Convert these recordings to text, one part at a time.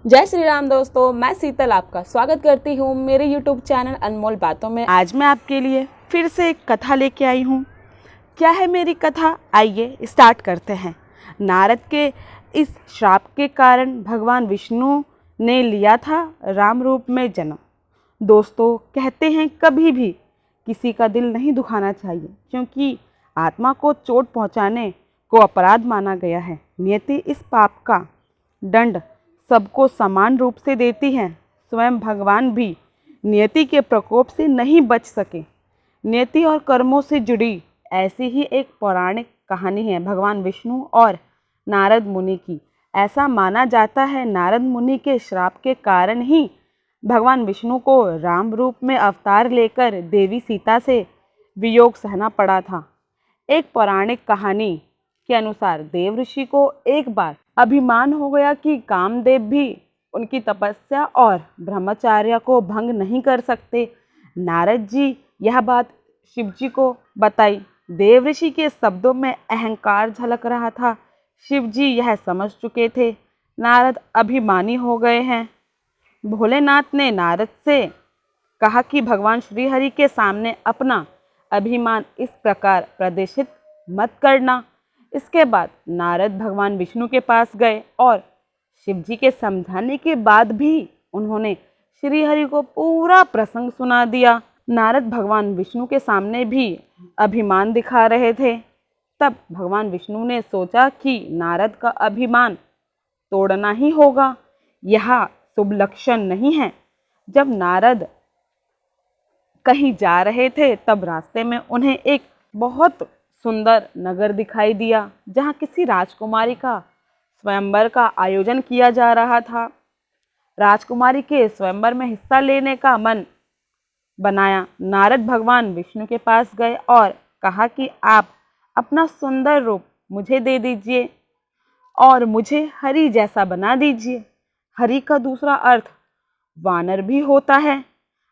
जय श्री राम दोस्तों, मैं शीतल आपका स्वागत करती हूँ मेरे YouTube चैनल अनमोल बातों में। आज मैं आपके लिए फिर से एक कथा लेके आई हूँ। क्या है मेरी कथा, आइए स्टार्ट करते हैं। नारद के इस श्राप के कारण भगवान विष्णु ने लिया था राम रूप में जन्म। दोस्तों, कहते हैं कभी भी किसी का दिल नहीं दुखाना चाहिए, क्योंकि आत्मा को चोट पहुँचाने को अपराध माना गया है। नियति इस पाप का दंड सबको समान रूप से देती है। स्वयं भगवान भी नियति के प्रकोप से नहीं बच सके। नियति और कर्मों से जुड़ी ऐसी ही एक पौराणिक कहानी है भगवान विष्णु और नारद मुनि की। ऐसा माना जाता है नारद मुनि के श्राप के कारण ही भगवान विष्णु को राम रूप में अवतार लेकर देवी सीता से वियोग सहना पड़ा था। एक पौराणिक कहानी के अनुसार देव ऋषि को एक बार अभिमान हो गया कि कामदेव भी उनकी तपस्या और ब्रह्मचर्य को भंग नहीं कर सकते। नारद जी यह बात शिव जी को बताई। देव ऋषि के शब्दों में अहंकार झलक रहा था। शिव जी यह समझ चुके थे नारद अभिमानी हो गए हैं। भोलेनाथ ने नारद से कहा कि भगवान श्रीहरि के सामने अपना अभिमान इस प्रकार प्रदर्शित मत करना। इसके बाद नारद भगवान विष्णु के पास गए और शिव जी के समझाने के बाद भी उन्होंने श्रीहरि को पूरा प्रसंग सुना दिया। नारद भगवान विष्णु के सामने भी अभिमान दिखा रहे थे। तब भगवान विष्णु ने सोचा कि नारद का अभिमान तोड़ना ही होगा। यह शुभ लक्षण नहीं है। जब नारद कहीं जा रहे थे तब रास्ते में उन्हें एक बहुत सुंदर नगर दिखाई दिया, जहाँ किसी राजकुमारी का स्वयंवर का आयोजन किया जा रहा था। राजकुमारी के स्वयंवर में हिस्सा लेने का मन बनाया। नारद भगवान विष्णु के पास गए और कहा कि आप अपना सुंदर रूप मुझे दे दीजिए और मुझे हरि जैसा बना दीजिए। हरि का दूसरा अर्थ वानर भी होता है।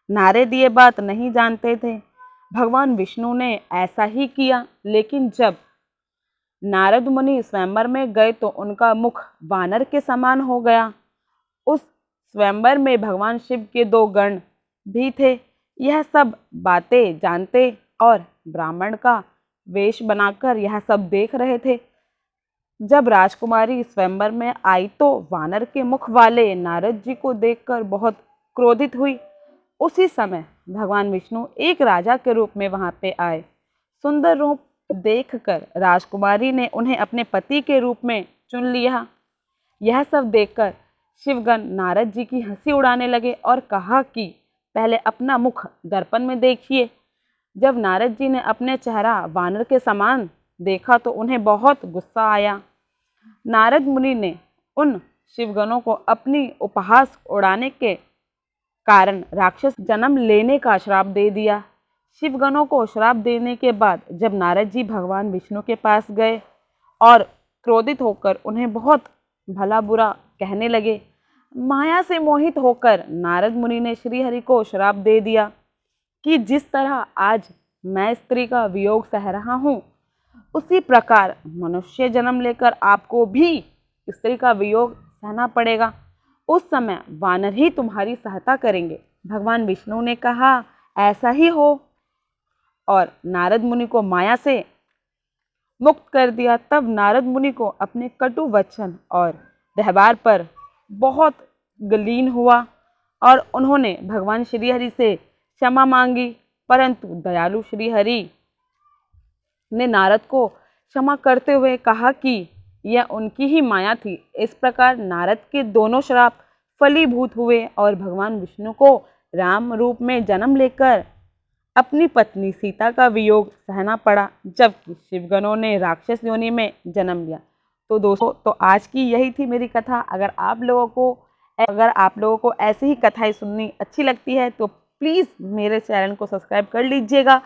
नारद ये बात नहीं जानते थे। भगवान विष्णु ने ऐसा ही किया, लेकिन जब नारद मुनि स्वयंवर में गए तो उनका मुख वानर के समान हो गया। उस स्वयंवर में भगवान शिव के दो गण भी थे। यह सब बातें जानते और ब्राह्मण का वेश बनाकर यह सब देख रहे थे। जब राजकुमारी स्वयंवर में आई तो वानर के मुख वाले नारद जी को देखकर बहुत क्रोधित हुई। उसी समय भगवान विष्णु एक राजा के रूप में वहां पे आए। सुंदर रूप देखकर राजकुमारी ने उन्हें अपने पति के रूप में चुन लिया। यह सब देखकर शिवगण नारद जी की हंसी उड़ाने लगे और कहा कि पहले अपना मुख दर्पण में देखिए। जब नारद जी ने अपने चेहरा वानर के समान देखा तो उन्हें बहुत गुस्सा आया। नारद मुनि ने उन शिवगणों को अपनी उपहास उड़ाने के कारण राक्षस जन्म लेने का श्राप दे दिया। शिवगणों को श्राप देने के बाद जब नारद जी भगवान विष्णु के पास गए और क्रोधित होकर उन्हें बहुत भला बुरा कहने लगे, माया से मोहित होकर नारद मुनि ने श्रीहरि को श्राप दे दिया कि जिस तरह आज मैं स्त्री का वियोग सह रहा हूँ, उसी प्रकार मनुष्य जन्म लेकर आपको भी स्त्री का वियोग सहना पड़ेगा। उस समय वानर ही तुम्हारी सहायता करेंगे। भगवान विष्णु ने कहा ऐसा ही हो और नारद मुनि को माया से मुक्त कर दिया। तब नारद मुनि को अपने कटु वचन और व्यवहार पर बहुत गलीन हुआ और उन्होंने भगवान श्रीहरि से क्षमा मांगी, परंतु दयालु श्रीहरि ने नारद को क्षमा करते हुए कहा कि यह उनकी ही माया थी। इस प्रकार नारद के दोनों श्राप फलीभूत हुए और भगवान विष्णु को राम रूप में जन्म लेकर अपनी पत्नी सीता का वियोग सहना पड़ा, जबकि शिवगणों ने राक्षस योनि में जन्म लिया। तो दोस्तों, तो आज की यही थी मेरी कथा। अगर आप लोगों को ऐसी ही कथाएं सुननी अच्छी लगती है तो प्लीज़ मेरे चैनल को सब्सक्राइब कर लीजिएगा